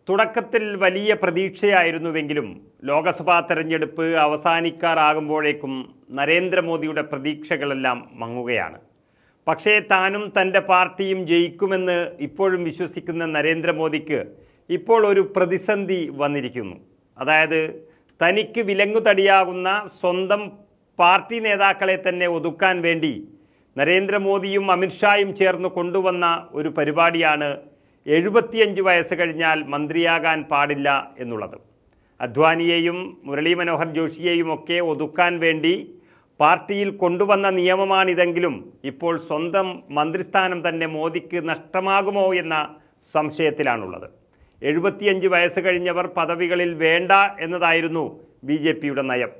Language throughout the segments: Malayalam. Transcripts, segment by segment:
തുടക്കത്തിൽ വലിയ പ്രതീക്ഷയായിരുന്നുവെങ്കിലും ലോക്സഭാ തെരഞ്ഞെടുപ്പ് അവസാനിക്കാറാകുമ്പോഴേക്കും നരേന്ദ്രമോദിയുടെ പ്രതീക്ഷകളെല്ലാം മങ്ങുകയാണ്. പക്ഷേ താനും തൻ്റെ പാർട്ടിയും ജയിക്കുമെന്ന് ഇപ്പോഴും വിശ്വസിക്കുന്ന നരേന്ദ്രമോദിക്ക് ഇപ്പോൾ ഒരു പ്രതിസന്ധി വന്നിരിക്കുന്നു. അതായത് തനിക്ക് വിലങ്ങുതടിയാകുന്ന സ്വന്തം പാർട്ടി നേതാക്കളെ തന്നെ ഒതുക്കാൻ വേണ്ടി നരേന്ദ്രമോദിയും അമിത്ഷായും ചേർന്ന് കൊണ്ടുവന്ന ഒരു പരിപാടിയാണ് 75 വയസ്സ് കഴിഞ്ഞാൽ മന്ത്രിയാകാൻ പാടില്ല എന്നുള്ളത്. അദ്വാനിയെയും മുരളി മനോഹർ ജോഷിയെയും ഒക്കെ ഒതുക്കാൻ വേണ്ടി പാർട്ടിയിൽ കൊണ്ടുവന്ന നിയമമാണിതെങ്കിലും ഇപ്പോൾ സ്വന്തം മന്ത്രിസ്ഥാനം തന്നെ മോദിക്ക് നഷ്ടമാകുമോ എന്ന സംശയത്തിലാണുള്ളത്. 75 വയസ്സ് കഴിഞ്ഞവർ പദവികളിൽ വേണ്ട എന്നതായിരുന്നു BJPയുടെ നയം.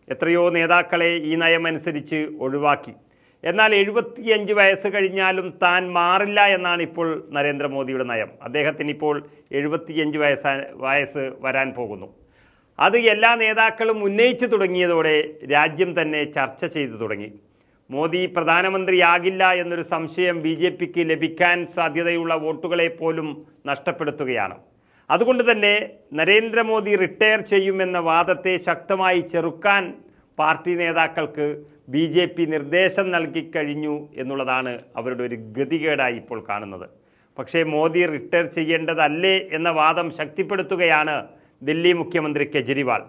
എത്രയോ നേതാക്കളെ ഈ നയമനുസരിച്ച് ഒഴിവാക്കി. എന്നാൽ 75 വയസ്സ് കഴിഞ്ഞാലും താൻ മാറില്ല എന്നാണ് ഇപ്പോൾ നരേന്ദ്രമോദിയുടെ നയം. അദ്ദേഹത്തിന് ഇപ്പോൾ 75 വയസ്സ് വരാൻ പോകുന്നു. അത് എല്ലാ നേതാക്കളും ഉന്നയിച്ചു തുടങ്ങിയതോടെ രാജ്യം തന്നെ ചർച്ച ചെയ്തു തുടങ്ങി. മോദി പ്രധാനമന്ത്രിയാകില്ല എന്നൊരു സംശയം BJPക്ക് ലഭിക്കാൻ സാധ്യതയുള്ള വോട്ടുകളെ പോലും നഷ്ടപ്പെടുത്തുകയാണ്. അതുകൊണ്ട് തന്നെ നരേന്ദ്രമോദി റിട്ടയർ ചെയ്യുമെന്ന വാദത്തെ ശക്തമായി ചെറുക്കാൻ പാർട്ടി നേതാക്കൾക്ക് BJP നിർദ്ദേശം നൽകിക്കഴിഞ്ഞു എന്നുള്ളതാണ് അവരുടെ ഒരു ഗതികേടായി ഇപ്പോൾ കാണുന്നത്. പക്ഷേ മോദി റിട്ടയർ ചെയ്യേണ്ടതല്ലേ എന്ന വാദം ശക്തിപ്പെടുത്തുകയാണ് ദില്ലി മുഖ്യമന്ത്രി കെജ്രിവാൾ.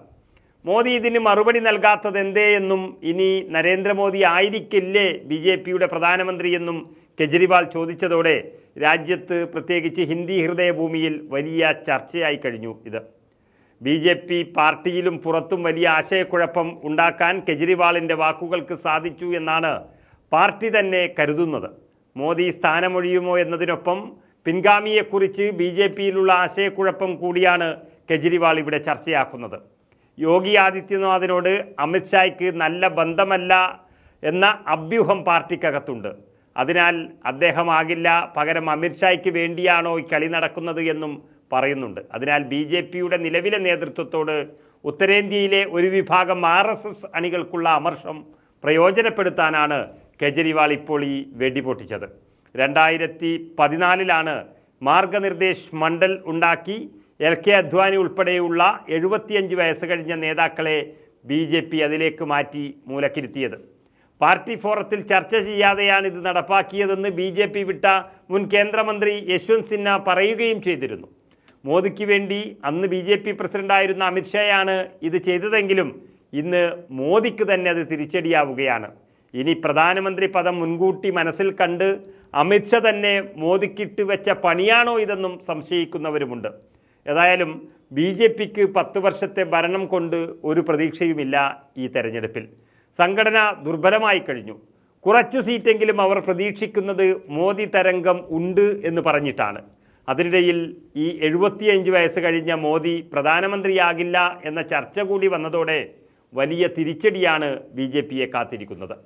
മോദി ഇതിന് മറുപടി നൽകാത്തത് എന്തേ എന്നും ഇനി നരേന്ദ്രമോദി ആയിരിക്കില്ലേ BJPയുടെ പ്രധാനമന്ത്രി എന്നും കെജ്രിവാൾ ചോദിച്ചതോടെ രാജ്യത്ത് പ്രത്യേകിച്ച് ഹിന്ദി ഹൃദയഭൂമിയിൽ വലിയ ചർച്ചയായി കഴിഞ്ഞു. ഇത് BJP പാർട്ടിയിലും പുറത്തും വലിയ ആശയക്കുഴപ്പം ഉണ്ടാക്കാൻ കെജ്രിവാളിൻ്റെ വാക്കുകൾക്ക് സാധിച്ചു എന്നാണ് പാർട്ടി തന്നെ കരുതുന്നത്. മോദി സ്ഥാനമൊഴിയുമോ എന്നതിനൊപ്പം പിൻഗാമിയെക്കുറിച്ച് BJPയിലുള്ള ആശയക്കുഴപ്പം കൂടിയാണ് കെജ്രിവാൾ ഇവിടെ ചർച്ചയാക്കുന്നത്. യോഗി ആദിത്യനാഥിനോട് അമിത്ഷായ്ക്ക് നല്ല ബന്ധമല്ല എന്ന അഭ്യൂഹം പാർട്ടിക്കകത്തുണ്ട്. അതിനാൽ അദ്ദേഹമാകില്ല, പകരം അമിത്ഷായ്ക്ക് വേണ്ടിയാണോ ഈ കളി നടക്കുന്നത് എന്നും പറയുന്നുണ്ട്. അതിനാൽ BJPയുടെ നിലവിലെ നേതൃത്വത്തോട് ഉത്തരേന്ത്യയിലെ ഒരു വിഭാഗം RSS അണികൾക്കുള്ള അമർഷം പ്രയോജനപ്പെടുത്താനാണ് കെജ്രിവാൾ ഇപ്പോൾ ഈ വെടിപൊട്ടിച്ചത്. 2014 മാർഗനിർദ്ദേശ് മണ്ഡൽ ഉണ്ടാക്കി LK അദ്വാനി ഉൾപ്പെടെയുള്ള 75 വയസ്സ് കഴിഞ്ഞ നേതാക്കളെ BJP അതിലേക്ക് മാറ്റി മൂലക്കിരുത്തിയത്. പാർട്ടി ഫോറത്തിൽ ചർച്ച ചെയ്യാതെയാണ് ഇത് നടപ്പാക്കിയതെന്ന് BJP വിട്ട മുൻ കേന്ദ്രമന്ത്രി യശ്വന്ത് സിൻഹ പറയുകയും ചെയ്തിരുന്നു. മോദിക്ക് വേണ്ടി അന്ന് BJP പ്രസിഡന്റായിരുന്ന അമിത്ഷായാണ് ഇത് ചെയ്തതെങ്കിലും ഇന്ന് മോദിക്ക് തന്നെ അത് തിരിച്ചടിയാവുകയാണ്. ഇനി പ്രധാനമന്ത്രി പദം മുൻകൂട്ടി മനസ്സിൽ കണ്ട് അമിത്ഷാ തന്നെ മോദിക്കിട്ട് വെച്ച പണിയാണോ ഇതെന്നും സംശയിക്കുന്നവരുമുണ്ട്. ഏതായാലും BJPക്ക് 10 വർഷത്തെ ഭരണം കൊണ്ട് ഒരു പ്രതീക്ഷയുമില്ല ഈ തെരഞ്ഞെടുപ്പിൽ. സംഘടന ദുർബലമായി കഴിഞ്ഞു. കുറച്ചു സീറ്റെങ്കിലും അവർ പ്രതീക്ഷിക്കുന്നത് മോദി തരംഗം ഉണ്ട് എന്ന് പറഞ്ഞിട്ടാണ്. അതിനിടയിൽ ഈ 75 വയസ്സ് കഴിഞ്ഞ മോദി പ്രധാനമന്ത്രിയാകില്ല എന്ന ചർച്ച കൂടി വന്നതോടെ വലിയ തിരിച്ചടിയാണ് BJPയെ കാത്തിരിക്കുന്നത്.